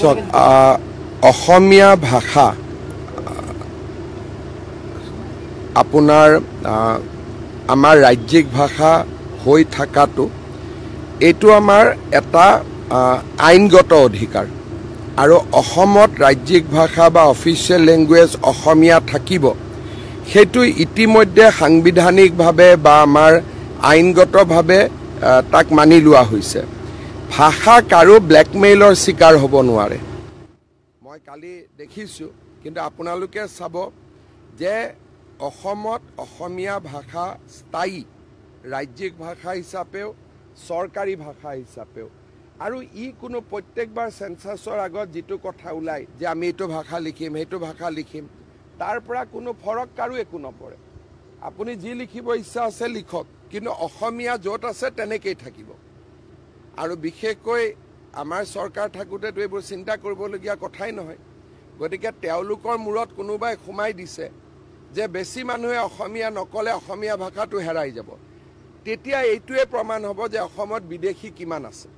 চাওক অসমীয়া ভাষা আপোনাৰ আমাৰ ৰাজ্যিক ভাষা হৈ থকাটো এইটো আমাৰ এটা আইনগত অধিকাৰ আৰু অসমত ৰাজ্যিক ভাষা বা অফিচিয়েল লেংগুৱেজ অসমীয়া থাকিব সেইটো ইতিমধ্যে সাংবিধানিকভাৱে বা আমাৰ আইনগতভাৱে তাক মানি লোৱা হৈছে ভাষা কাৰো ব্লেকমেইলৰ শিকাৰ হ'ব নোৱাৰে মই কালি দেখিছোঁ কিন্তু আপোনালোকে চাব যে অসমত অসমীয়া ভাষা স্থায়ী ৰাজ্যিক ভাষা হিচাপেও চৰকাৰী ভাষা হিচাপেও আৰু ই কোনো প্ৰত্যেকবাৰ সেন্সাছৰ আগত যেটো কথা ওলাই যে আমি এইটো ভাষা লিখিম সেইটো ভাষা লিখিম তাৰ পৰা কোনো ফৰক কাৰো একো নপৰে আপুনি যি লিখিব ইচ্ছা আছে লিখক কিন্তু অসমীয়া য'ত আছে তেনেকেই থাকিব আৰু বিশেষকৈ আমাৰ চৰকাৰ থাকোঁতেতো এইবোৰ চিন্তা কৰিবলগীয়া কথাই নহয় গতিকে তেওঁলোকৰ মূৰত কোনোবাই সোমাই দিছে যে বেছি মানুহে অসমীয়া নকলে অসমীয়া ভাষাটো হেৰাই যাব তেতিয়া এইটোৱে প্ৰমাণ হ'ব যে অসমত বিদেশী কিমান আছে